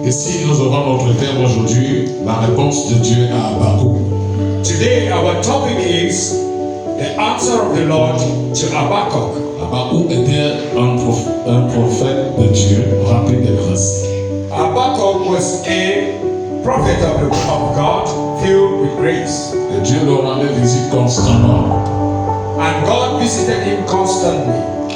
Ici, nous aurons notre thème aujourd'hui, la réponse de Dieu à Habakkuk. Today, our topic is the answer of the Lord to Habakkuk. Habakkuk était un prophète de Dieu rempli de grâce. Habakkuk was a prophet of God filled with grace. Et Dieu le rendait visite constamment. And God visited him constantly.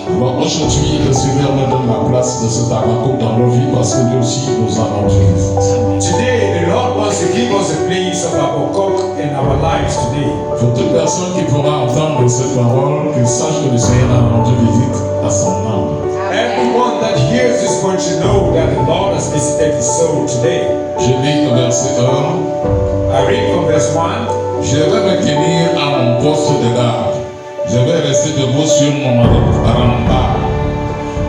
Alors aujourd'hui, le Seigneur nous donne la place de cet Habakkuk dans nos vies parce que lui aussi nous a rendu visite. Today, the Lord wants to give us a place of Habakkuk in our lives today. Pour toute personne qui pourra entendre cette parole, qu'il sache que le Seigneur a rendu visite à son âme. Everyone that hears this word should know that the Lord has visited his soul today. Je lis le verset 1. I read from verse 1. Je vais me tenir à mon poste de garde. Je vais rester debout sur mon rempart.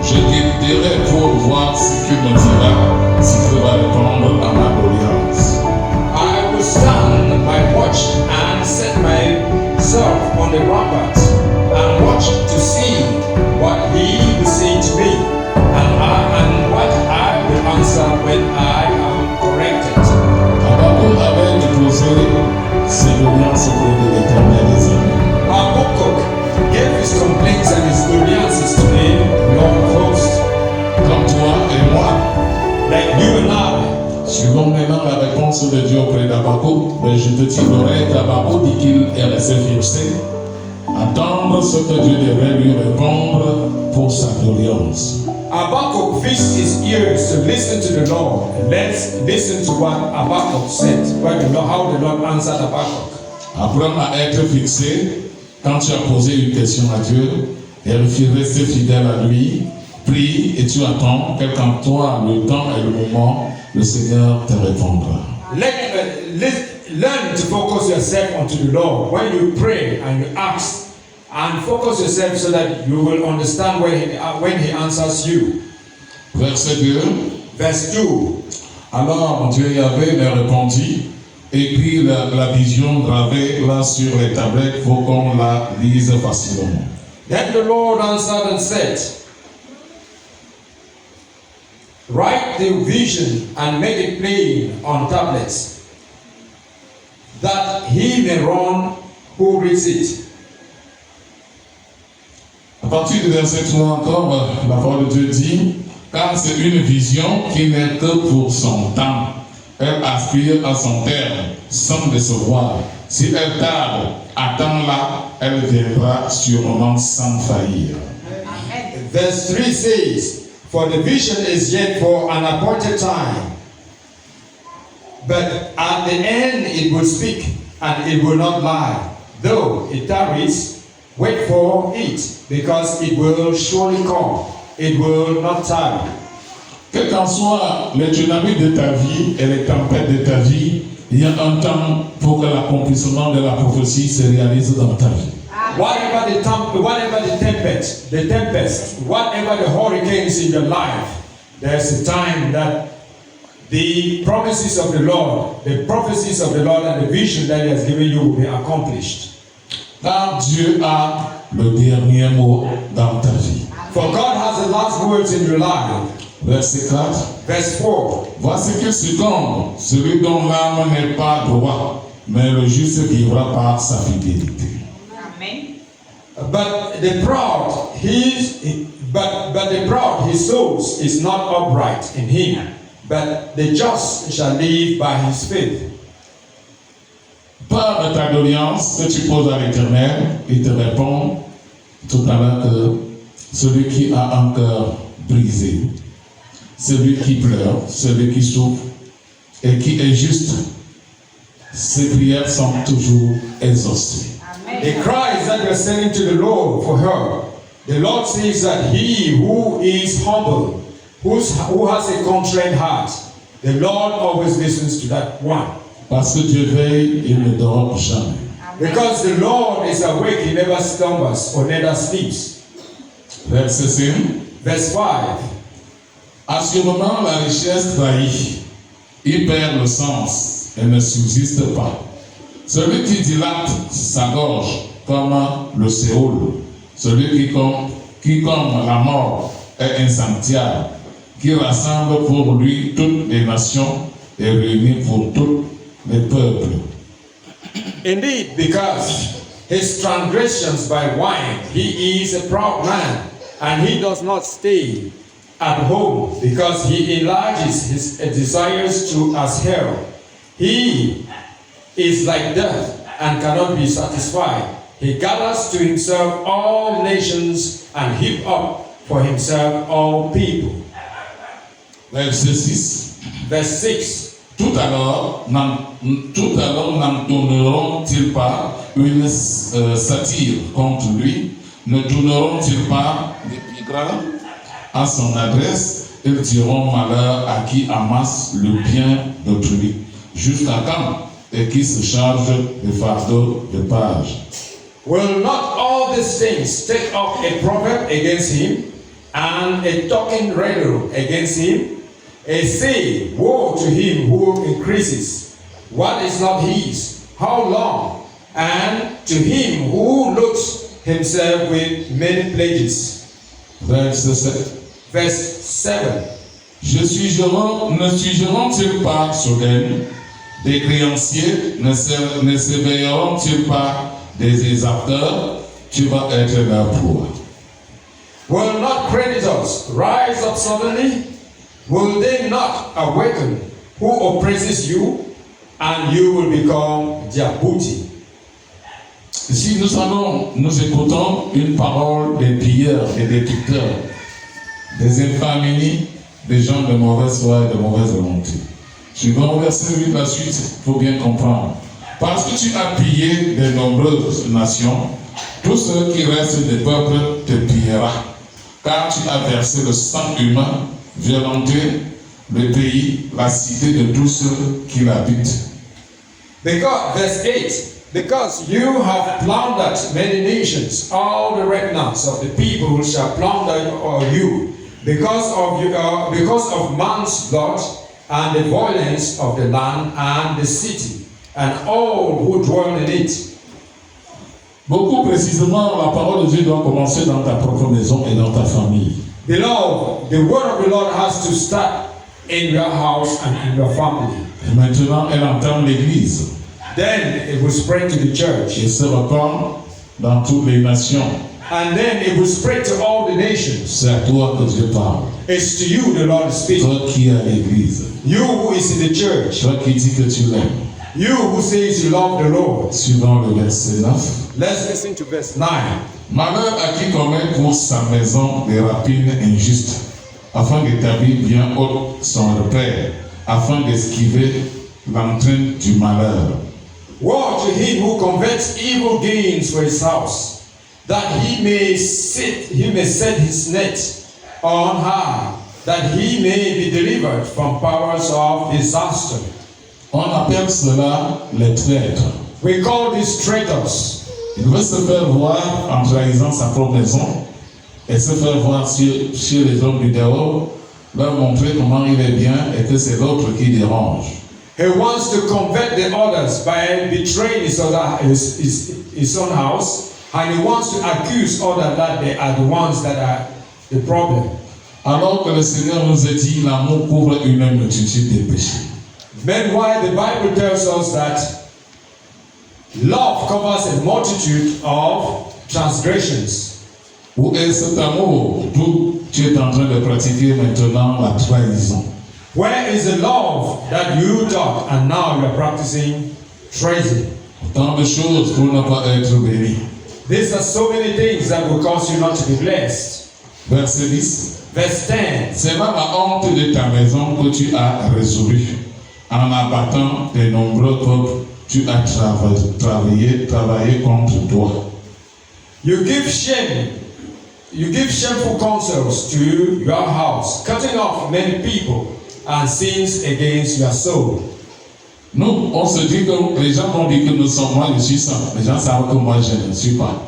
Je guetterai pour voir ce qu'il me dira, s'il va répondre à ma doléance. I will stand my watch and set myself on the rampart and watch to see what he will say to me and what I will answer when I am corrected. Habakkuk avait déposé ses doléances auprès de l'Éternel des armées. Habakkuk gave his complaints and his grievances to the Lord of hosts. Comme toi et moi, Like you and I, suivons maintenant la réponse de Dieu auprès d'Habakkuk, mais je te dirai qu'Habakkuk dit qu'il est resté fixé, attendre ce que Dieu devrait lui répondre pour sa doléance. Habakkuk fixed his ears to listen to the Lord. And let's listen to what Habakkuk said, how the Lord answered Habakkuk. Apprends à être fixé quand tu as posé une question à Dieu et rester fidèle à lui. Prie et tu attends, quel qu'en toi le temps et le moment, le Seigneur te répondra. Learn to focus yourself onto the Lord. When you pray and you ask, and focus yourself so that you will understand when He answers you. Verset 2. Verse 2. Alors Dieu Yahvé me répondit, écris la vision gravée là sur les tablettes pour qu'on la lise facilement. Then the Lord answered and said, write the vision and make it plain on tablets, that he may run who reads it. À partir du verset 3 encore, la parole de Dieu dit, car c'est une vision qui n'est que pour son temps. Elle aspire à son terme sans décevoir. Si elle tarde, attends-la, elle viendra sûrement sans faillir. Verse 3 says, for the vision is yet for an appointed time, but at the end it will speak, and it will not lie. Though it tarries, wait for it, because it will surely come. It will not tarry. Quelles qu'en soient les dynamiques de ta vie et les tempêtes de ta vie, il y a un temps pour que l'accomplissement de la prophétie se réalise dans ta vie. Whatever the tempest, whatever the hurricanes in your life, there's a time that the promises of the Lord, the prophecies of the Lord and the vision that He has given you will be accomplished. Car Dieu a le dernier mot dans ta vie. For God has the last words in your life. Verset 4. Verse 4. Voici qu'il succombe, celui dont l'âme n'est pas droit, mais le juste vivra par sa fidélité. Amen. But the proud, his soul is not upright in him, but the just shall live by his faith. Parle de ta doléance que tu poses à l'Éternel, il te répond tout à l'heure que celui qui a un cœur brisé, celui qui pleure, celui qui souffre et qui est juste, ses prières sont toujours exaucées. The cries that you're sending to the Lord for her, the Lord says that he who is humble, who has a contrite heart, the Lord always listens to that one. Parce que Dieu veille, il ne dort jamais. Because the Lord is awake, He never slumbers or never sleeps. Verset 5. Verse 5. Assurément, la richesse trahit, il perd le sens et ne subsiste pas. Celui qui dilate sa gorge comme le Séoul, celui qui comme la mort est insatiable, qui rassemble pour lui toutes les nations et réunit pour tous les peuples. Indeed, because his transgressions by wine, he is a proud man, and he does not stay at home, because he enlarges his desires to as hell. He is like death and cannot be satisfied. He gathers to himself all nations and heap up for himself all people. Verset 6. Verse 6. Tout alors n'entonneront-ils pas une satire contre lui? Ne tourneront-ils pas d'épigrammes à son adresse? Ils diront malheur à qui amasse le bien d'autrui. Jusqu'à quand? Et qui se charge de fardeaux de page. Will not all these things take up a proverb against him, and a talking riddle against him? A say, woe to him who increases what is not his, how long? And to him who looks himself with many plagues. Verset 7. Verse 7. Ne suigeront-ils pas soudain des créanciers? Ne s'éveilleront-ils pas des exacteurs? Tu vas être leur proie. Will not creditors rise up suddenly? Will they not awaken who oppresses you, and you will become their booty? Ici, nous écoutons une parole des pilleurs et des tuteurs, des infamini, des gens de mauvaise foi et de mauvaise volonté. Suivant au verset 8, la suite, il faut bien comprendre. Parce que tu as pillé de nombreuses nations, tous ceux qui restent des peuples te pillera, car tu as versé le sang humain, violenté le pays, la cité de tous ceux qui l'habitent. Verse 8. Because you have plundered many nations, all the remnants of the people shall plunder you, because of man's blood and the violence of the land and the city, and all who dwell in it. Beaucoup précisément, la parole de Dieu doit commencer dans ta propre maison et dans ta famille. Beloved, the word of the Lord has to start in your house and in your family. Et maintenant, elle entame l'Église. Then it will spread to the church. Et se répand dans toutes les nations. And then it will spread to all the nations. C'est à toi que Dieu parle. It's to you the Lord is speaking. Toi qui es à l'Église. You who is in the church. Toi qui dis que tu l'aimes. You who says you love the Lord. Suivant le verset 9. Let's listen to verse 9. Malheur à qui commet pour sa maison des rapines injustes, afin d'établir bien haut son repère, afin d'esquiver l'entraîne du malheur. Woe to him who converts evil gains for his house, that he may set his net on high, that he may be delivered from powers of disaster. On appelle cela les traîtres. We call these traitors. Il veut se faire voir en trahissant sa propre maison et se faire voir chez les hommes du dehors, leur montrer comment il est bien et que c'est l'autre qui dérange. He wants to convert the others by betraying his own house, and he wants to accuse others that they are the ones that are the problem. Alors que le Seigneur nous a dit l'amour couvre une multitude de péchés. Meanwhile, the Bible tells us that love covers a multitude of transgressions. Où est cet amour? D'où tu es en train de pratiquer maintenant la trahison. Where is the love that you taught and now you are practicing treason? Tant de choses pour ne pas être béni. These are so many things that will cause you not to be blessed. Verset 10. Verse 10. C'est là la honte de ta maison que tu as résolue. En abattant de nombreux peuples, tu as travaillé contre toi. You give shameful counsels to your house, cutting off many people and sins against your soul. Nous, on se dit que les gens vont dire que nous sommes, moi je suis saint. Les gens savent que moi je ne suis pas.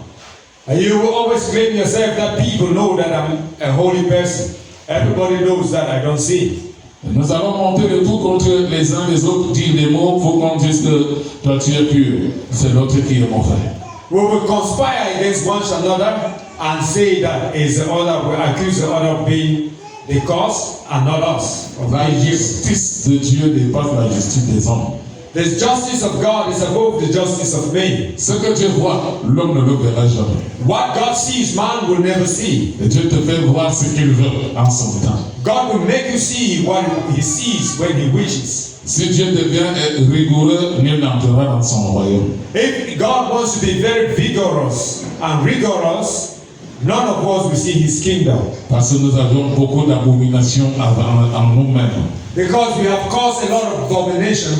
And you will always claim yourself that people know that I'm a holy person. Everybody knows that I don't sin. Nous allons monter le tout contre les uns les autres, dire des mots pour qu'on dise que toi tu es pur. C'est l'autre qui est mauvais. We will conspire against one another and say that is the other, we accuse the other of being the cause and not us. La justice de Dieu dépasse la justice des hommes. The justice of God is above the justice of men. Ce que Dieu voit, l'homme ne le verra jamais. What God sees, man will never see. Et Dieu te fait voir ce qu'il veut en son temps. God will make you see what he sees when he wishes. Si Dieu devient rigoureux, nul n'entrera dans son royaume. If God wants to be very vigorous and rigorous, none of us will see his kingdom. Parce que nous avons beaucoup d'abominations en nous-mêmes. Because we have caused a lot of abominations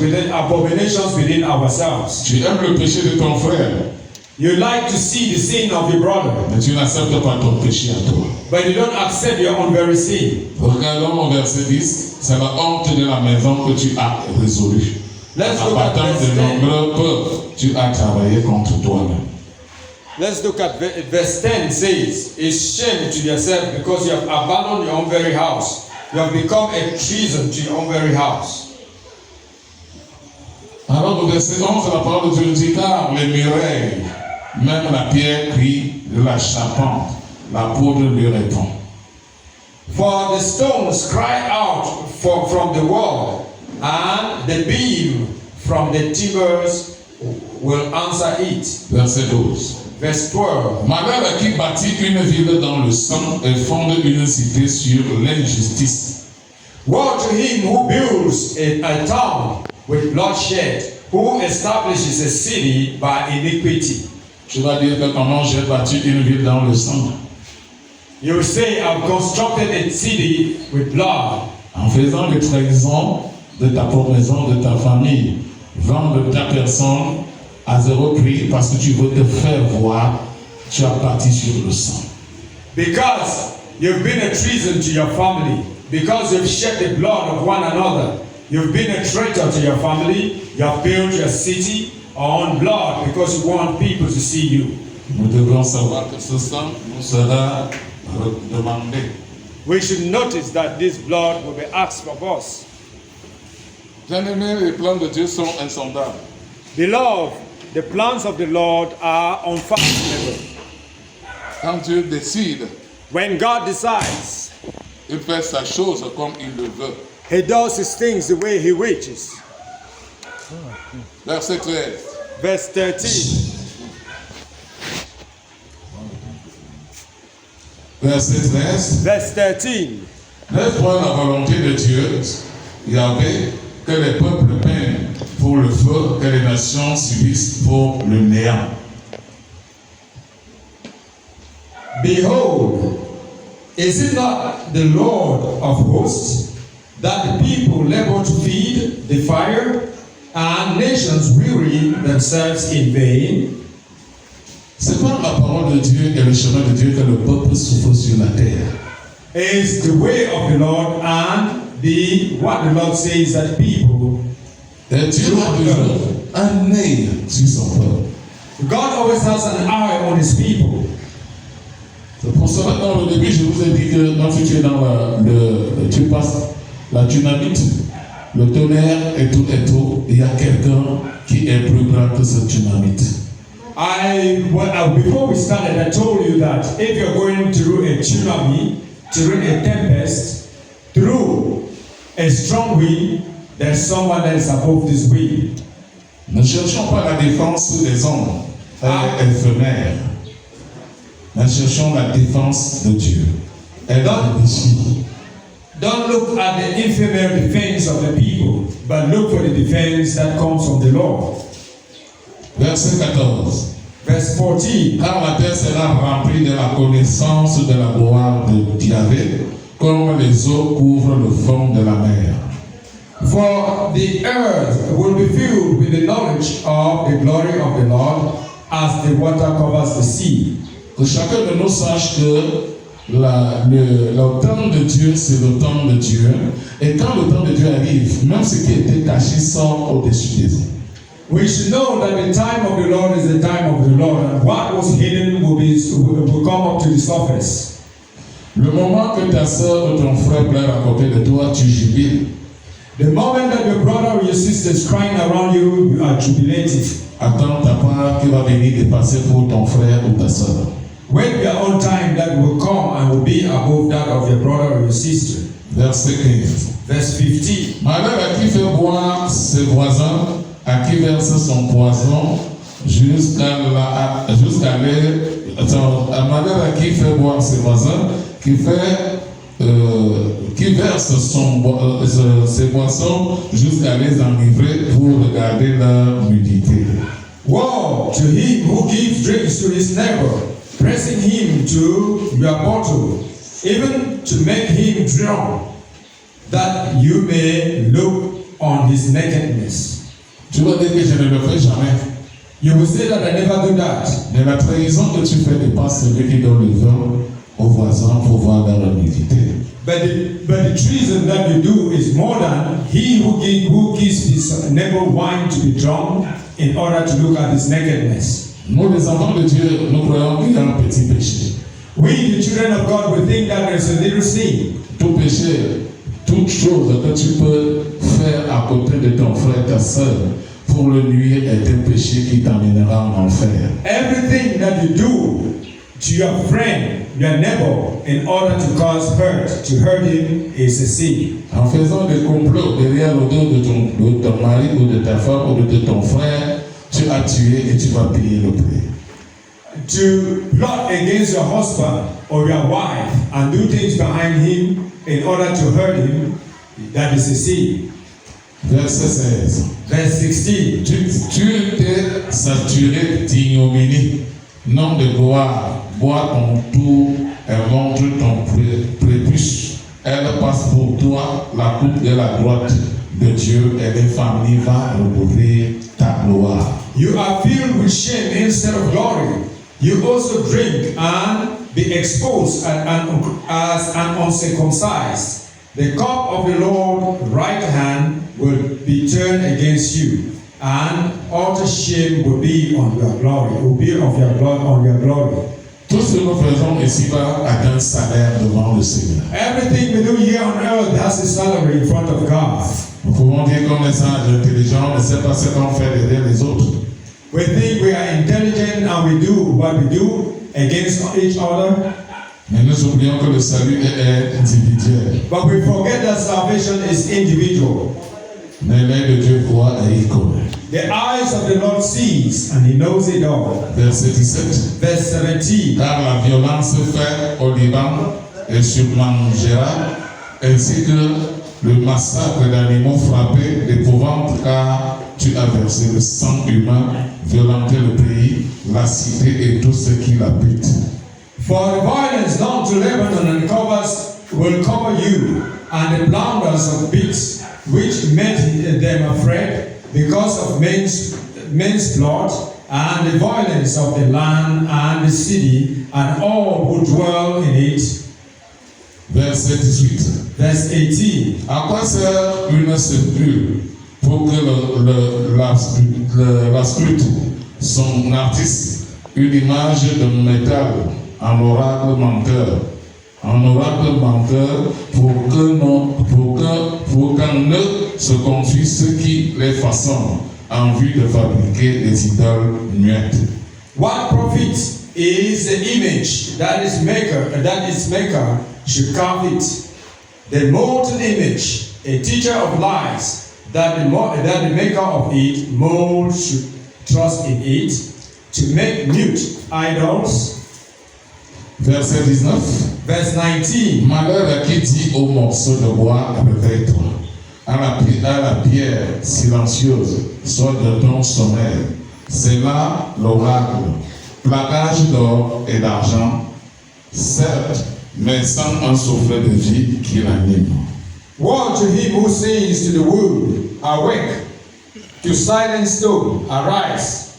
within ourselves. Tu aimes le péché de ton frère, You like to see the sin of your brother, mais tu n'acceptes pas ton péché à toi. but you don't accept your own very sin. Regardons au verset 10, c'est la honte de la maison que tu as résolue. Let's En look at battant verse de 10. nombreux peuples, tu as travaillé contre toi-même. Let's look at verse 10 says, "It's shame to yourself because you have abandoned your own very house. You have become a treason to your own very house." Alors au verset 11, la parole de Dieu dit, car les murailles, même la pierre crie de la charpente, la poudre lui répond. For the stones cry out from the wall, and the beam from the timbers will answer it. Verset 12. Verse 12. Malheur à qui bâtit une ville dans le sang et fonde une cité sur l'injustice. Woe to him who builds a town with bloodshed, who establishes a city by iniquity. Tu vas dire que comment j'ai bâti une ville dans le sang? You will say, I've constructed a city with blood. En faisant les trahisons de ta propre maison, de ta famille, vendre ta personne à zéro prix parce que tu veux te faire voir, tu as bâti sur le sang. Because you've been a treason to your family, because you've shed the blood of one another, you've been a traitor to your family, you have built your city on blood because you want people to see you. Nous devons savoir que ce sang nous sera demandé. We should notice that this blood will be asked of us. Bien-aimés, les plans de Dieu sont insondables. Beloved, the plans of the Lord are unfathomable. Quand Dieu décide, When God decides, il fait sa chose comme il le veut. He does his things the way he wishes. Verset 13. Verse 13. Verset 13. Verse 13. N'est-ce pas la volonté de Dieu, Yahvé, que les peuples peinent pour le feu, que les nations subissent pour le néant? Behold, is it not the Lord of hosts, that the people labor to feed the fire, and nations weary themselves in vain? C'est par la parole de Dieu et le chemin de Dieu que le peuple souffre sur la terre. Is the way of the Lord and what the Lord says that people. Et Dieu a toujours un œil sur son peuple. God always has an eye on his people. C'est pour cela que dans le début, je vous ai dit que lorsque tu es dans tu passes la dynamite, le tonnerre et tout, il y a quelqu'un qui est plus grand que ce dynamite. Before we started, I told you that if you're going through a tsunami, through a tempest, through a strong wind, there's someone that is above this wind. Ne cherchons pas la défense des hommes éphémères. Nous cherchons la défense de Dieu. Et donc, ici. Don't look at the ephemeral defense of the people, but look for the defense that comes from the Lord. Verset 14. Verse 14. Car la terre sera remplie de la connaissance de la gloire de Yahvé, comme les eaux couvrent le fond de la mer. For the earth will be filled with the knowledge of the glory of the Lord, as the water covers the sea. Que chacun de nous sache que le temps de Dieu, c'est le temps de Dieu. Et quand le temps de Dieu arrive, même ce qui était caché sort au-dessus des eaux. We should know that the time of the Lord is the time of the Lord, and what was hidden will come up to the surface. Le moment que ta soeur ou ton frère pleure à côté de toi, tu jubiles. The moment that your brother or your sister is crying around you, you are jubilative. Attends ta part qui va venir dépasser pour ton frère ou ta soeur. when your own time that will come and will be above that of your brother or your sister. Verset 15. Verse 15. Malheur à qui fait boire ses voisins, à qui verse son poison, malheur à qui fait boire ses voisins, qui verse ses boissons jusqu'à les enivrer pour regarder leur nudité. Woe to him who gives drinks to his neighbor, pressing him to your bottle, even to make him drunk, that you may look on his nakedness. Tu vas dire que je ne le fais jamais. You will say that I never do that. Mais la trahison que tu fais dépasse celui qui donne le vin aux voisins pour voir leur nudité. But the treason that you do is more than he who gives his neighbor wine to be drunk in order to look at his nakedness. Nous, les enfants de Dieu, nous croyons qu'il y a un petit péché. We, the children of God, we think that there's a little sin. Tout péché, toute chose que tu peux faire à côté de ton frère, ta soeur, pour le nuire est un péché qui t'amènera en enfer. Everything that you do to your friend, your neighbor, in order to cause hurt, to hurt him, is a sin. En faisant des complots derrière le dos de ton mari ou de ta femme ou de ton frère, tu as tué et tu vas payer le prix. To plot against your husband or your wife and do things behind him in order to hurt him, that is a sin. Verset 16. Verse 16. Tu t'es saturé d'ignominie, non de gloire. Bois ton tour et montre ton prépuce. Elle passe pour toi la coupe de la droite de Dieu et l'infamie va recouvrir ta gloire. You are filled with shame instead of glory. You also drink and be exposed as an uncircumcised. The cup of the Lord's right hand will be turned against you, and utter shame will be on your glory. Will be of your glory on your glory. Tout ce que nous faisons ici-bas a un salaire devant le Seigneur. Everything we do here on earth has a salary in front of God. Nous pouvons dire comme les singes intelligents, ne sait pas ce qu'on fait derrière les autres. We think we are intelligent and we do what we do against each other. Mais nous oublions que le salut est individuel. But we forget that salvation is individual. Mais l'œil de Dieu voit et il connaît. The eyes of the Lord sees and he knows it all. Verset 17. Verse 17. Car la violence faite au Liban et sur Manjera, ainsi que le massacre d'animaux frappés d'épouvante, car tu as versé le sang humain, violenté le pays, la cité et tout ce qui l'habite. For the violence done to Lebanon and will cover you, and the blunders of beasts which made them afraid because of men's blood, and the violence of the land and the city, and all who dwell in it. Verset 18. Verse 18. À quoi sert une sépulture pour que la sculpte son artiste, une image de métal, un oracle menteur pour qu'en eux se confie ceux qui les façonnent en vue de fabriquer des idoles muettes. What profit is the image that its maker should carve it? The molten image, a teacher of lies, that the maker of it molds should trust in it, to make mute idols. Verset 19. Verse 19. Malheur à qui dit au morceau de bois, réveille-toi, à la pierre silencieuse, sois de ton sommeil. C'est là l'oracle, plaquage d'or et d'argent, certes, mais sans un souffle de vie qui l'anime. Woe to him who says to the wood, awake, to silent stone, arise.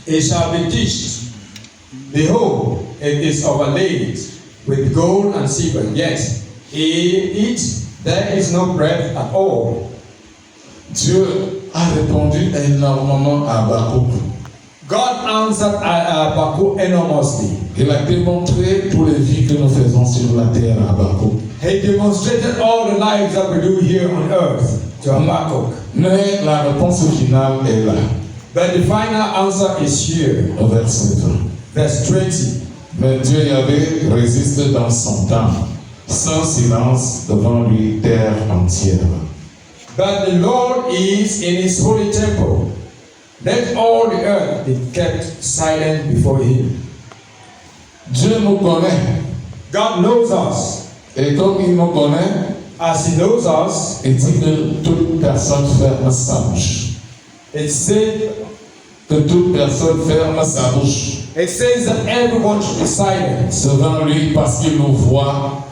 It shall be dished. Behold, it is overlaid with gold and silver, yet in it there is no breath at all. Dieu a répondu énormément à Habakkuk. God answered Habakkuk enormously. Il a démontré tous les vies que nous faisons sur la terre à Habakkuk. He demonstrated all the lives that we do here on earth to Habakkuk. Mais la réponse finale est là. But the final answer is here. Au verset 20. Verse 20. Mais Dieu Yahvé résiste dans son temps, sans silence devant lui terre entière. But the Lord is in his holy temple. Let all the earth be kept silent before him. Dieu nous connaît, God knows us. et comme il nous connaît, As he knows us, il dit que toute personne ferme sa bouche. it says Que toute personne ferme sa bouche that everyone should be silent devant lui parce qu'il nous voit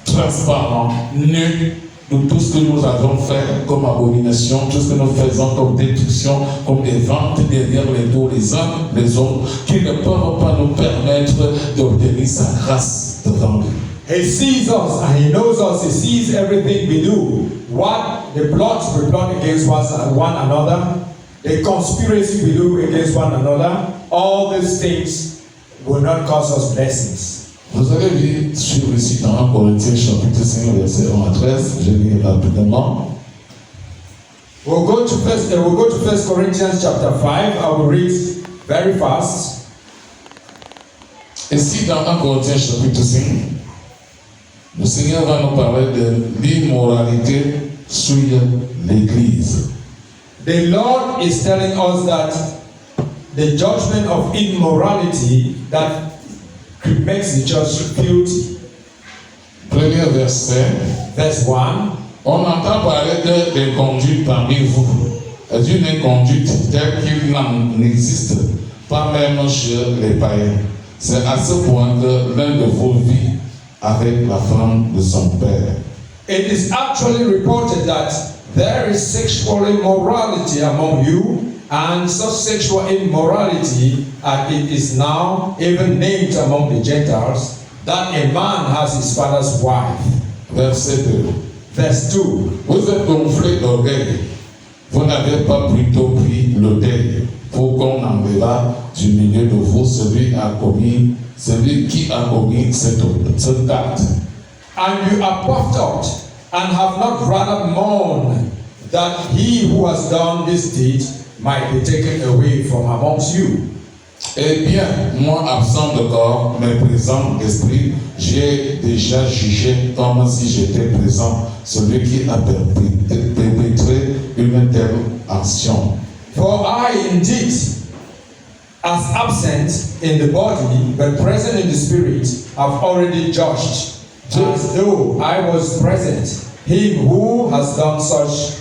transparent, nus de tout ce que nous avons fait comme abomination, tout ce que nous faisons comme détruction, comme des ventes derrière les dos les uns les autres, qui ne peuvent pas nous permettre d'obtenir sa grâce devant lui. He sees us and he knows us. He sees everything we do. What the plots we plot against one another, the conspiracy we do against one another, all these things will not cause us blessings. Vous avez vu sur ici dans 1 Corinthiens chapitre 5 verset 1 à 13, je lis rapidement. We'll go to 1 Corinthians chapter 5. I will read very fast. Ici dans 1 Corinthiens chapitre 5, le Seigneur va nous parler de l'immoralité sur l'Église. The Lord is telling us that the judgment of immorality that makes the church filthy. Premier verset. Verse 1. On entend parler des conduites parmi vous, d'une conduite telle qu'il n'en existe pas même chez les païens. C'est à ce point que l'un de vous vit avec la femme de son père. It is actually reported that there is sexual immorality among you, and such sexual immorality, it is now even named among the Gentiles, that a man has his father's wife. Verset 2. Verse 2. Vous êtes gonflés d'orgueil. Vous n'avez pas plutôt pris le deuil pour qu'on enlève du milieu de vous celui qui a commis cet acte. And you are puffed up, and have not rather mourned that he who has done this deed might be taken away from amongst you. Eh bien, moi absent de corps, mais présent d'esprit, j'ai déjà jugé comme si j'étais présent celui qui a perpétré une telle action. For I indeed, as absent in the body, but present in the spirit, have already judged, as though I was present, him who has done such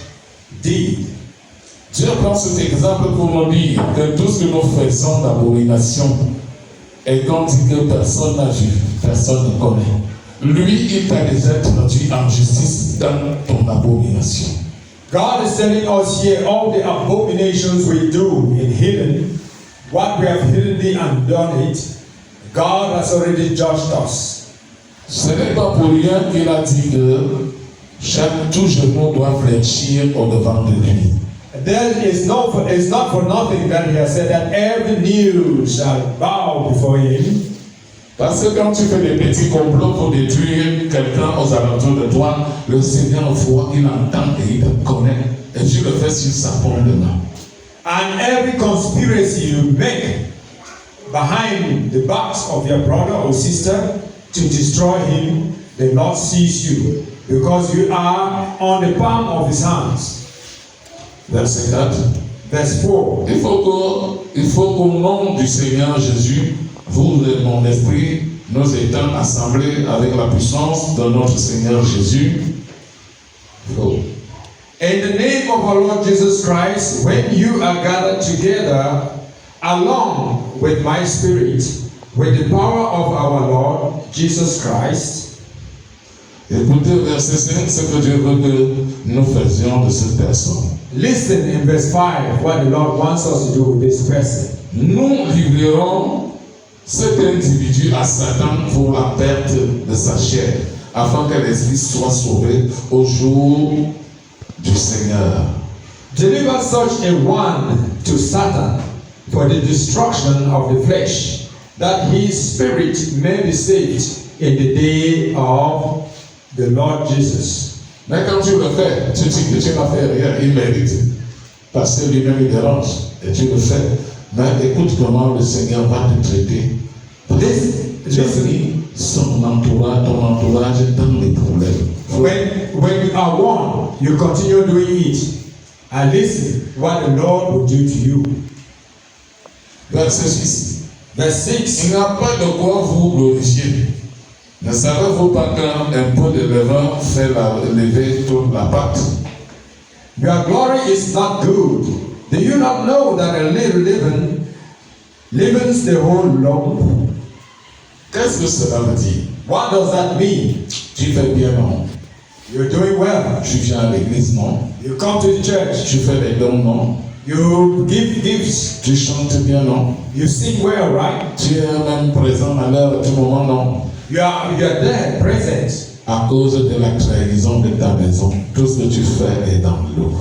deed. Dieu prend cet exemple pour nous dire que tout ce que nous faisons d'abomination et qu'on dit que personne n'a vu, personne ne connaît. Lui, il t'a déjà traduit en justice dans ton abomination. God is telling us here all the abominations we do in hidden, what we have hidden and done it, God has already judged us. Ce n'est pas pour rien qu'il a dit que tout genou doit fléchir au devant de lui. It's not for nothing that he has said that every knee shall bow before him. Parce que quand tu fais des petits complots pour détruire quelqu'un aux alentours de toi, le Seigneur voit, il entend et il te connaît. Et tu le fais sur sa pointe de main. And every conspiracy you make behind the backs of your brother or sister to destroy him, the Lord sees you because you are on the palm of his hands. Verset 4. Verse 4. Il faut qu'au nom du Seigneur Jésus, vous et mon esprit, nous étant assemblés avec la puissance de notre Seigneur Jésus. In the name of our Lord Jesus Christ, when you are gathered together, along with my spirit, with the power of our Lord Jesus Christ. Écoutez verset 5, ce que Dieu veut que nous faisions de cette personne. Listen in verse 5 what the Lord wants us to do with this person. Nous livrerons cet individu à Satan pour la perte de sa chair, afin que l'esprit soit sauvé au jour du Seigneur. Deliver such a one to Satan for the destruction of the flesh, that his spirit may be saved in the day of the Lord Jesus. Mais quand tu le fais, tu dis que tu n'as fait rien, il mérite. Parce que lui-même il dérange, et tu le fais. Mais écoute comment le Seigneur va te traiter. Tu as mis ton entourage dans les problèmes. When you are one, you continue doing it. And listen what the Lord will do to you. Verset 6. Verse 6. Il n'y a pas de quoi vous glorifier. Ne savez-vous pas qu'un peu de levain fait lever toute la pâte? Your glory is not good. Do you not know that a little leaven leavens the whole lump? Qu'est-ce que cela veut dire? What does that mean? Tu fais bien, non? You're doing well. Tu viens à l'église, non? You come to the church. Tu fais les dons, non? You give gifts. Tu chantes bien, non? You sing well, right? Tu es même présent à l'heure du moment, non? You are there, present. À cause de la trahison de ta maison, tout ce que tu fais est dans l'eau.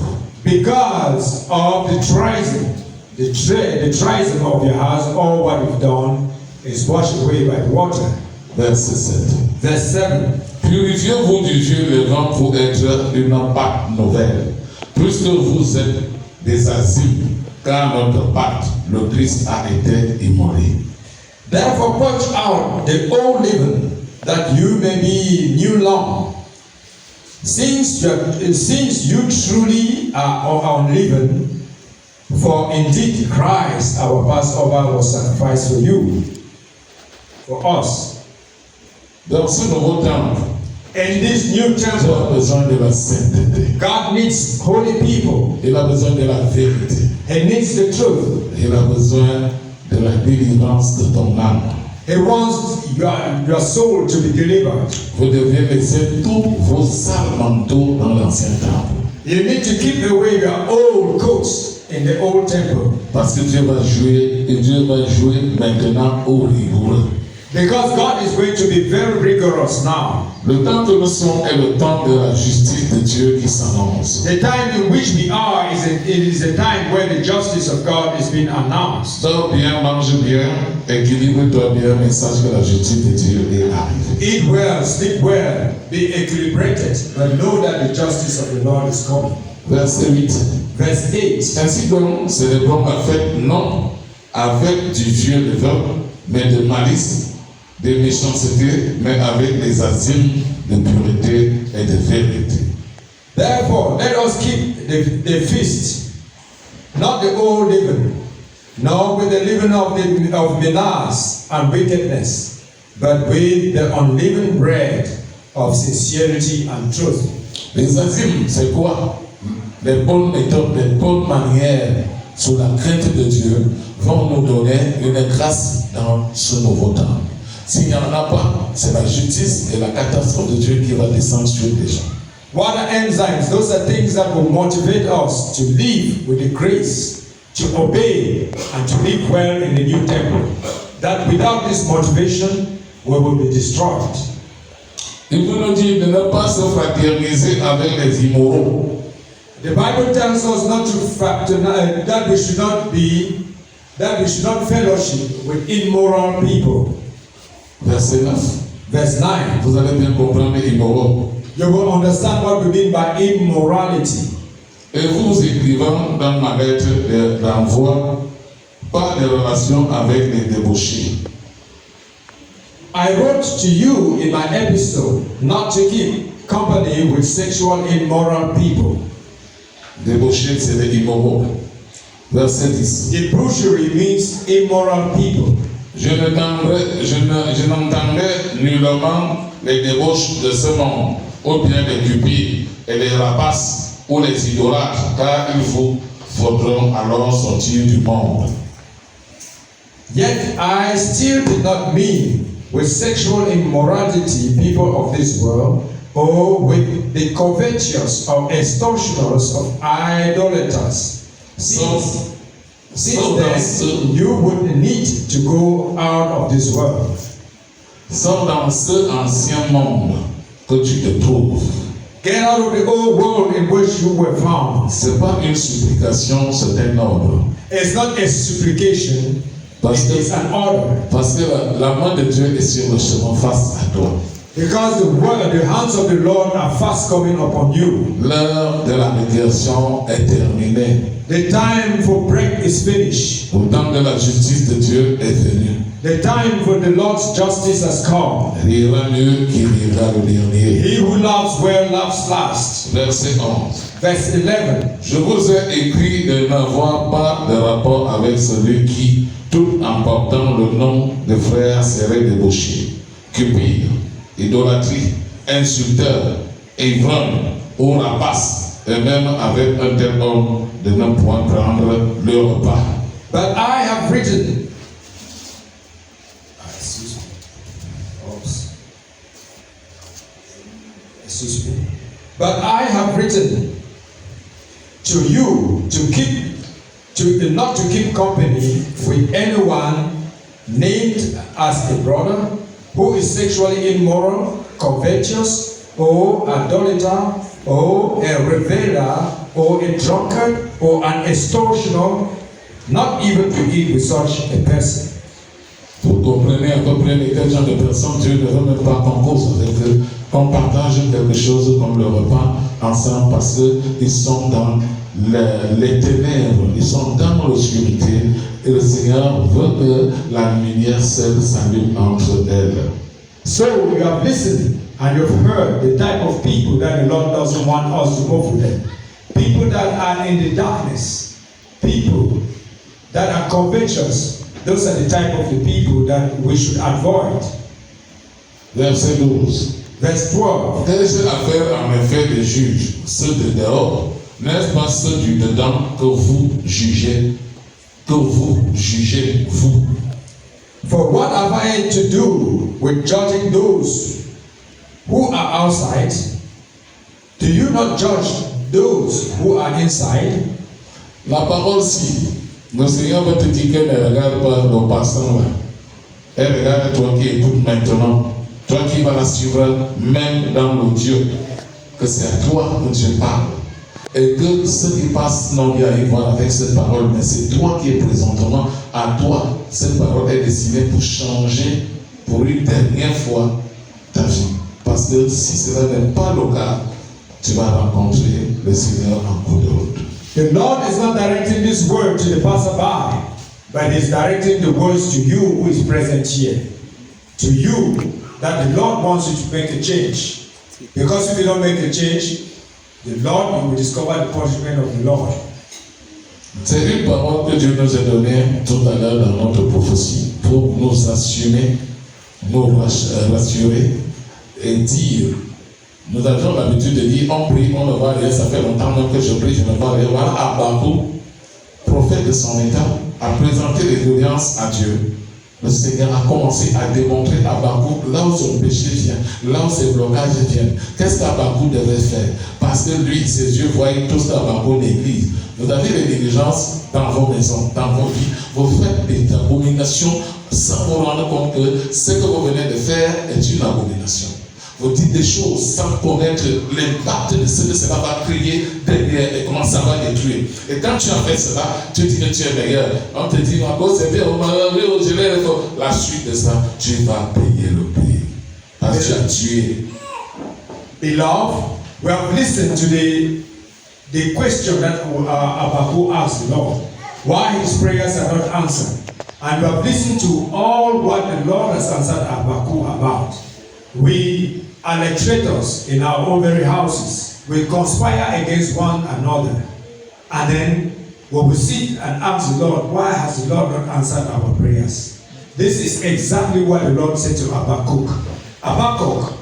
Because of the treason, the treason of your house, all what you've done is washed away by water. Verset 7. Verse 7. Purifiez-vous du vieux levain pour être une pâte nouvelle, puisque vous êtes des asiles, car notre pâte, le Christ, a été immolé. Therefore purge out the old leaven, that you may be new lump. Since you truly are unleavened, for indeed Christ our Passover was sacrificed for you, for us. Dans ce nouveau temple, In this new Dieu a temple, besoin de la sainteté. God needs holy people. Il a besoin de la vérité. He needs the truth. Il a besoin de la délivrance de ton âme. He wants your soul to be delivered. Vous devez laisser tous vos sales manteaux dans l'ancien temple. You need to keep away your old coats in the old temple. Parce que Dieu va jouer maintenant au rigoureux. Because God is going to be very rigorous now. Le temps que nous sommes est le temps de la justice de Dieu qui s'annonce. The time in which we are is a time where the justice of God is being announced. Dors bien, mange bien, équilibre-toi bien, message que la justice de Dieu est arrivée. Eat well, sleep well, be equilibrated, but know that the justice of the Lord is coming. Verset 8. Verse 8. Ainsi donc, célébrons la fête non avec du vieux levain, mais de malice, de méchanceté, mais avec les asiles de pureté et de vérité. Therefore, let us keep the feast, not the old leaven, nor with the leaven of menace and wickedness, but with the unleavened bread of sincerity and truth. Les asiles, c'est quoi? Les bonnes méthodes, les bonnes manières sous la crainte de Dieu vont nous donner une grâce dans ce nouveau temps. S'il n'y en a pas, c'est la justice et la catastrophe de Dieu qui va descendre sur les gens. What are enzymes? Those are things that will motivate us to live with the grace, to obey, and to live well in the new temple. That without this motivation, we will be destroyed. Il veut nous dire de ne pas se fraterniser avec les immoraux. The Bible tells us not to fraternize, that we should not fellowship with immoral people. Verset 9. Verse 9. Vous allez bien comprendre immoraux. You will understand what we mean by immorality. Et vous écrivant dans ma lettre d'envoi, pas de relation avec les débauchés. I wrote to you in my epistle not to keep company with sexual immoral people. Débauchés, c'est les immoraux. Verset 10. Debauchery means immoral people. Je n'entendrai nullement les débauches de ce monde, ou bien les cupides et les rapaces ou les idolâtres, car il vous faudront alors sortir du monde. Yet I still did not mean with sexual immorality people of this world, or with the covetous or extortioners of idolaters. Since then, you would need to go out of this world. Sors dans ce ancien monde que tu te trouves. Get out of the old world in which you were found. C'est pas une supplication, c'est un ordre. It's not a supplication, it is an order. Parce que la main de Dieu est sur le chemin face à toi. Because the hands of the Lord are fast coming upon you. L'heure de la médiation est terminée. The time for break is finished. Le temps de la justice de Dieu est venu. The time for the Lord's justice has come. Rira mieux qui rira le dernier. He who loves well loves last. Verset 11. Verse 11. Je vous ai écrit de n'avoir pas de rapport avec celui qui, tout en portant le nom de frère, serait débauché, cupide, idolâtrie, insulteur, ivrogne ou rapace, et même avec un tel homme de ne point prendre le repas. But I have written. But I have written to you not to keep company with anyone named as a brother who is sexually immoral, covetous, or idolater, or a reveler, or a drunkard, or an extortioner, not even to eat with such a person. Vous comprenez à peu près quel genre de personnes Dieu ne remet pas en cause avec eux. On partage quelque chose comme le repas ensemble parce qu'ils sont dans les ténèbres, ils sont dans l'obscurité et le Seigneur veut que la lumière seule s'allume entre elles. So you have listened and you've heard the type of people that the Lord doesn't want us to go for them. People that are in the darkness, people that are covetous. Those are the type of the people that we should avoid. Verset 12. Verse 12. Qu'est-ce à faire en effet des juges, ceux de dehors? N'est-ce pas ceux du dedans que vous jugez, vous? For what have I to do with judging those who are outside? Do you not judge those who are inside? La parole si. Le Seigneur va te dire qu'elle ne regarde pas le passant là. Elle regarde toi qui écoutes maintenant. Toi qui vas la suivre même dans l'audio. Que c'est à toi que Dieu parle. Et que ceux qui passent n'ont rien à y voir avec cette parole. Mais c'est toi qui es présentement à toi. Cette parole est destinée pour changer pour une dernière fois ta vie. Parce que si cela n'est pas le cas, tu vas rencontrer le Seigneur en cours de route. The Lord is not directing this word to the passerby, but He's directing the words to you who is present here. To you, that the Lord wants you to make a change. Because if you don't make a change, the Lord, you will discover the punishment of the Lord. C'est une parole que Dieu nous a donnée tout à l'heure dans notre prophétie pour nous assumer, nous rassurer et dire. Nous avions l'habitude de dire, on prie, on ne voit rien, ça fait longtemps même que je prie, je ne vois rien. Voilà, Habakkuk, prophète de son état, a présenté les doléances à Dieu. Le Seigneur a commencé à démontrer à Habakkuk là où son péché vient, là où ses blocages viennent. Qu'est-ce qu'Habakkuk devait faire? Parce que lui, ses yeux voyaient tout ce qu'Habakkuk néglige. Vous avez des négligences dans vos maisons, dans vos vies. Vous faites des abominations sans vous rendre compte que ce que vous venez de faire est une abomination. Vous dites des choses sans connaître l'impact de ce que cela va créer derrière et comment ça va détruire. Et quand tu as fait cela, tu dis que tu es meilleur. On te dit, ma cause c'est bien, je l'ai fait. La suite de ça, tu vas payer le prix. Parce que tu as tué. Beloved, we have listened to the question that Habakkuk asked the Lord. Why his prayers are not answered. And we have listened to all what the Lord has answered Habakkuk about. We are like traitors in our own very houses. We conspire against one another. And then we will sit and ask the Lord, why has the Lord not answered our prayers? This is exactly what the Lord said to Habakkuk. Habakkuk,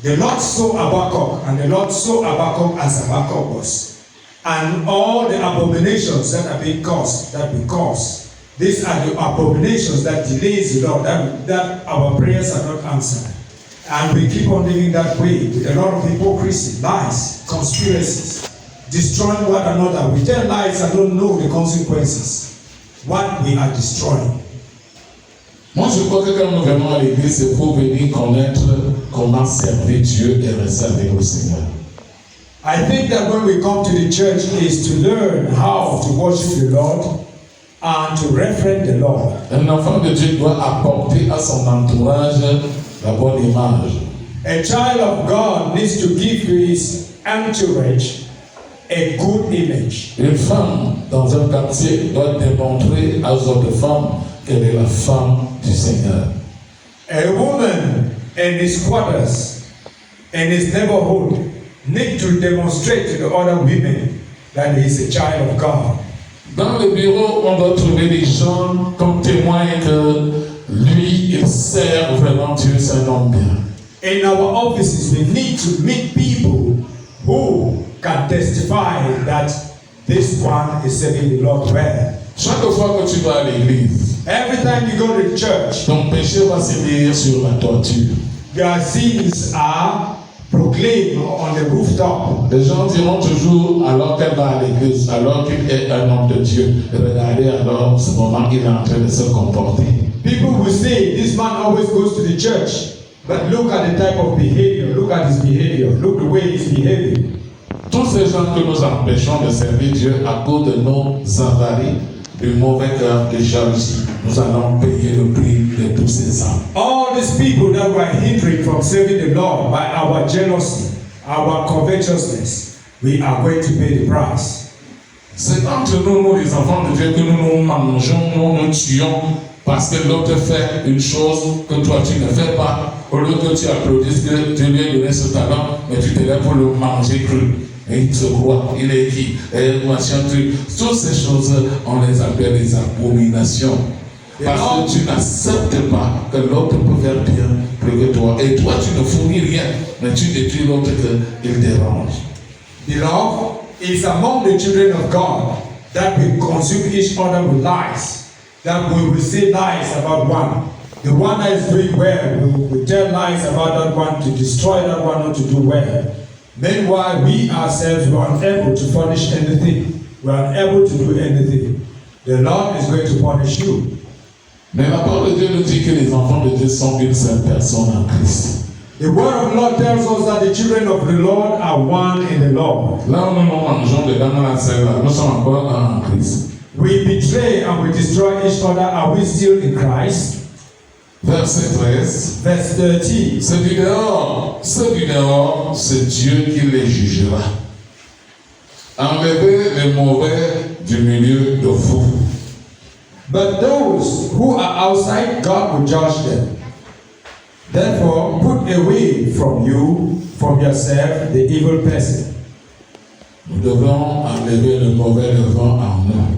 the Lord saw Habakkuk, and the Lord saw Habakkuk as Habakkuk was. And all the abominations that are being caused, that we cause, these are the abominations that delays the Lord, that our prayers are not answered. And we keep on living that way with a lot of hypocrisy, lies, conspiracies, destroying one another. We tell lies and don't know the consequences. What we are destroying. Moi, je crois que quand nous venons à l'église, c'est pour venir connaître comment servir Dieu et rester avec le Seigneur. I think that when we come to the church is to learn how to worship the Lord and to reverence the Lord. Un enfant de Dieu doit apporter à son entourage la bonne image. A child of God needs to give to his entourage a good image. Une femme dans un quartier doit démontrer aux autres femmes qu'elle est la femme du Seigneur. A woman in his quarters, in his neighborhood, need to demonstrate to the other women that he is a child of God. Dans le bureau, on doit trouver des gens comme témoins que lui, il sert vraiment Dieu, c'est un homme bien. In our offices, we need to meet people who can testify that this one is serving the Lord well. Chaque fois que tu vas à l'église, Every time you go to the church, ton péché va se lire sur la toiture. your sins are proclaimed on the rooftop. Les gens diront toujours, alors qu'elle va à l'église, alors qu'il est un homme de Dieu, regardez alors ce moment il est en train de se comporter. People will say, this man always goes to the church, but look at the type of behavior, look at his behavior, look the way he's behaving. Tous ces gens que nous empêchons de servir Dieu à cause de nos avaries, du mauvais cœur, de jalousie, nous allons payer le prix de tous ces hommes. All these people that were hindering from serving the Lord by our jealousy, our covetousness, we are going to pay the price. C'est entre nous, nous les enfants de Dieu, que nous nous mangeons, nous nous tuons, parce que l'autre fait une chose que toi tu ne fais pas. Au lieu que tu applaudisses que Dieu lui a donné ce talent, mais tu te lèves pour le manger cru. Et il se croit, il est qui? Et machin truc. Toutes ces choses, on les appelle les abominations. Parce que tu n'acceptes pas que l'autre peut faire bien plus que toi. Et toi, tu ne fournis rien, mais tu détruis l'autre qu'il dérange. Beloved, it's among the children of God that we consume each other with lies, that we will say lies about one. The one that is doing well, we will tell lies about that one to destroy that one not to do well. Meanwhile, we ourselves were unable to furnish anything. We are unable to do anything. The Lord is going to punish you. Mais la parole de Dieu nous dit que les enfants de Dieu sont une seule personne en Christ. The word of the Lord tells us that the children of the Lord are one in the Lord. Là où nous nous mangeons dedans dans la selle, nous sommes encore en Christ. We betray and we destroy each other. Are we still in Christ? Verset 13. Verse 13. Ceux du dehors, c'est Dieu qui les jugera. Enlevez les mauvais du milieu de vous. But those who are outside, God will judge them. Therefore, put away from you, from yourself, the evil person. Nous devons enlever le mauvais devant en nous.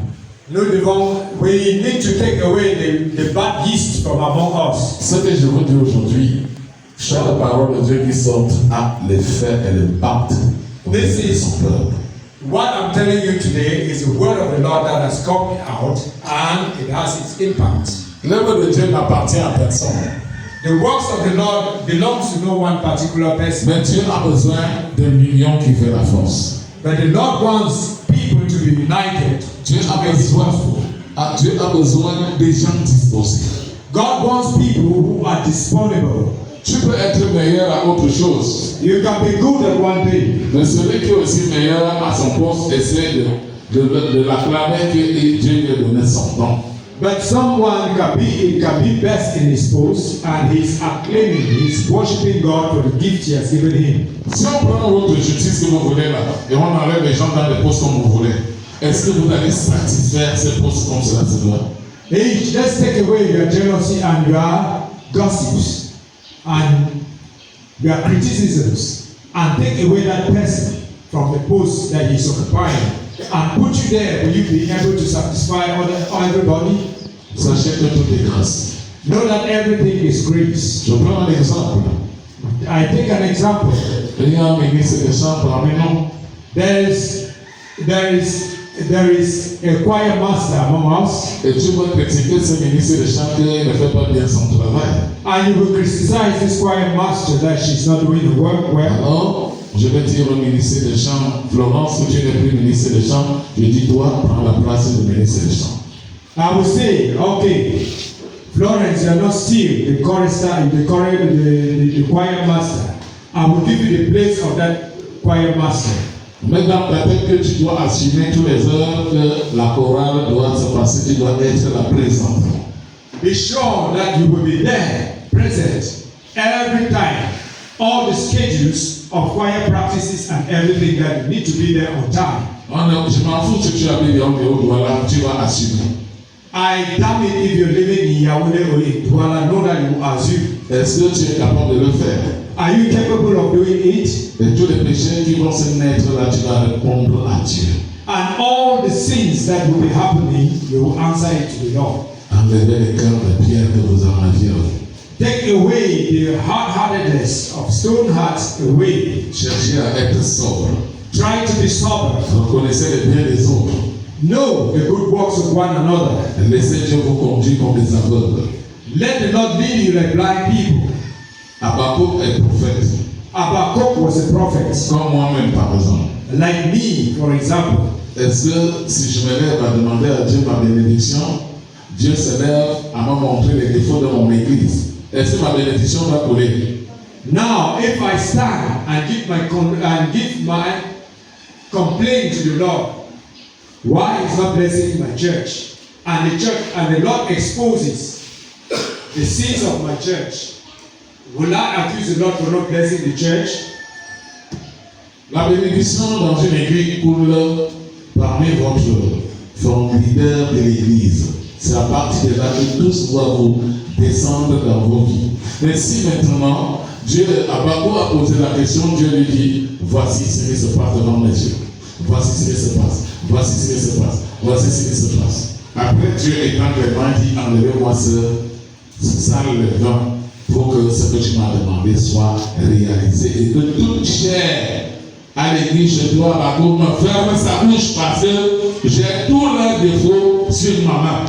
We need to take away the bad yeast from among us. Ce que je vous dis aujourd'hui, chaque parole de Dieu qui sort a l'effet et l'impact This de is son peuple. what I'm telling you today is the word of the Lord that has come out and it has its impact. L'œuvre de Dieu n'appartient à personne. The works of the Lord belongs to no one particular person. Mais Dieu a besoin de l'union qui fait la force. But the Lord wants people to be united. Dieu a besoin des gens disposés. God wants people who are disponible. Tu peux être meilleur à autre chose. You can be good at one thing. Mais celui qui est aussi meilleur à son poste essaie de l'acclamer que Dieu lui a donné son nom. But someone can be best in his post and he's acclaiming, he's worshiping God for the gift he has given him. Si on prend votre justice que vous voulez là et on enlève les gens dans les postes comme vous voulez, est-ce que vous allez satisfaire ces postes comme cela se doit? Hey, let's take away your jealousy and your gossips and your criticisms and take away that person from the post that he's occupying and put you there. Will you be able to satisfy everybody? Sachez que tout est grâce. Know that everything is grace. Je prends un exemple. I take an example. Il y a un ministre des chants parmi nous. There is a choir master among us. Et tu vas critiquer ce ministre des chants qu'il ne fait pas bien son travail. And you will criticize this choir master that she's not doing the work well. Alors, je vais dire au ministre des chants, Florence, que tu n'es plus ministre des chants, je dis toi, prends la place du ministre des chants. I will say, okay, Florence, you are not still the chorister, the choir master. I will give you the place of that choir master. Maintenant, peut-être que tu dois assumer tous les heures que la chorale doit se passer, tu dois être la présente. Be sure that you will be there, present, every time. All the schedules of choir practices and everything that you need to be there on time. Je m'en fous si tu habites en dehors, voilà, tu vas assumer. I doubt it if you're living in Yaoundé or in Douala, know that you are Zulu. Est-ce que tu es capable de le faire? Are you capable of doing it? Et tous les péchés qui vont se naître là, tu vas répondre à Dieu. And all the sins that will be happening, you will answer it to the Lord. Enlevez les cœurs de pierre que vous en aviez. Take away the hard-heartedness of stone hearts away. Cherchez à être sobre. Try to be sober. Reconnaissez les biens des autres. Know the good works of one another. Laissez Dieu vous conduire comme des aveugles. Let the Lord lead you like blind people. Habakkuk est prophète. Habakkuk was a prophet. Comme moi-même, par exemple. Like me, for example. Est-ce que si je me lève à demander à Dieu ma bénédiction, Dieu se lève à me montrer les défauts de mon église? Est-ce que ma bénédiction va couler? Now, if I stand and give my complaint to the Lord, why is not blessing my church? And the Lord exposes the sins of my church. Will I accuse the Lord for not blessing the church? La bénédiction dans une église coule parmi votre leader de l'église. C'est à partir de là que tous doivent vous descendre dans vos vies. Mais si maintenant, Habakkuk a posé la question, Dieu lui dit, voici ce qui se passe devant mes yeux. Voici ce qui se passe. Voici ce qui se passe. Voici ce qui se passe. Après, Dieu étend les mains, dit, enlevez-moi ce sale levain pour que ce que tu m'as demandé soit réalisé. Et que toute chair à l'église, je dois Habakkuk me ferme sa bouche parce que j'ai tous leurs défauts sur ma main.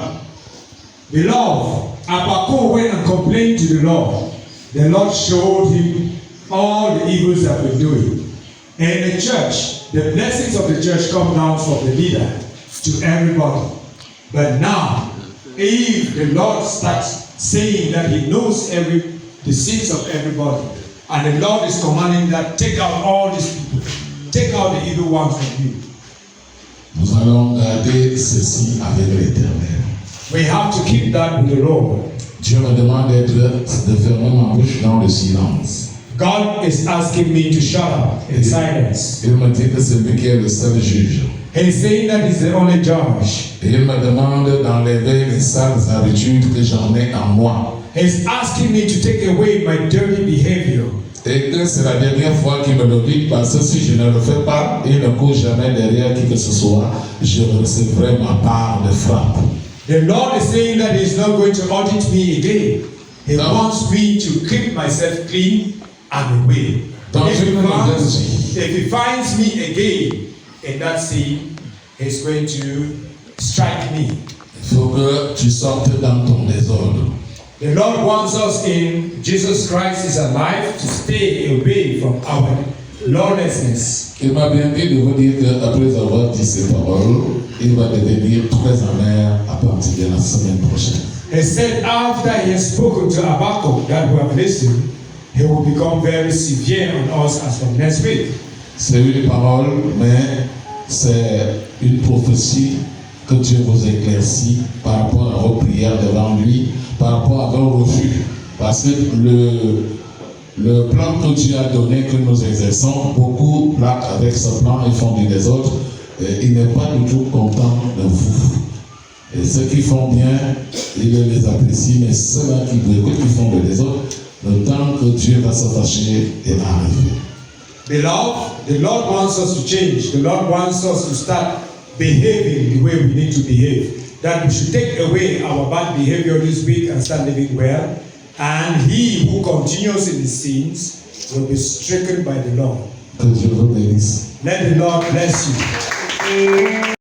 Beloved, Habakkuk went and complained to the Lord. The Lord showed him all the evils that we're doing. And the church, the blessings of the church come down from the leader to everybody. But now, if the Lord starts saying that he knows the sins of everybody, and the Lord is commanding that take out all these people, take out the evil ones from you. Nous allons garder ceci avec l'Éternel. We have to keep that with the Lord. Dieu me demande de fermer ma bouche dans le silence. God is asking me to shut up in silence. Il me dit que c'est lui qui est le seul juge. He's saying that he's the only judge. Et il me demande d'enlever les sales habitudes que j'en ai en moi. He's asking me to take away my dirty behavior. Et que c'est la dernière fois qu'il me le dit, parce que si je ne le fais pas, il ne court jamais derrière qui que ce soit, je recevrai ma part de frappe. The Lord is saying that he's not going to audit me again. He wants me to keep myself clean and away. If he finds me again in that sin, he's going to strike me. Il faut que tu sortes dans ton désordre. The Lord wants us in Jesus Christ is alive to stay away from our lawlessness. Il m'a bien dit de vous dire qu'après avoir dit ces paroles, il va devenir très amer à partir de la semaine prochaine. He said after he has spoken to Habakkuk that we have listened, he will become very severe on us as from next week. C'est une parole, mais c'est une prophétie que Dieu vous éclaircit par rapport à vos prières devant lui, par rapport à vos refus. Parce que le plan que Dieu a donné, que nous exerçons, beaucoup là avec ce plan, ils font du désordre. Il n'est pas du tout content de vous. Et ceux qui font bien, il les apprécie, mais ceux-là qui font le désordre, le temps que Dieu va s'attacher est arrivé. Beloved, the Lord wants us to change. The Lord wants us to start behaving the way we need to behave. That we should take away our bad behavior this week and start living well. And he who continues in his sins will be stricken by the Lord. Que Dieu vous bénisse. Let the Lord bless you.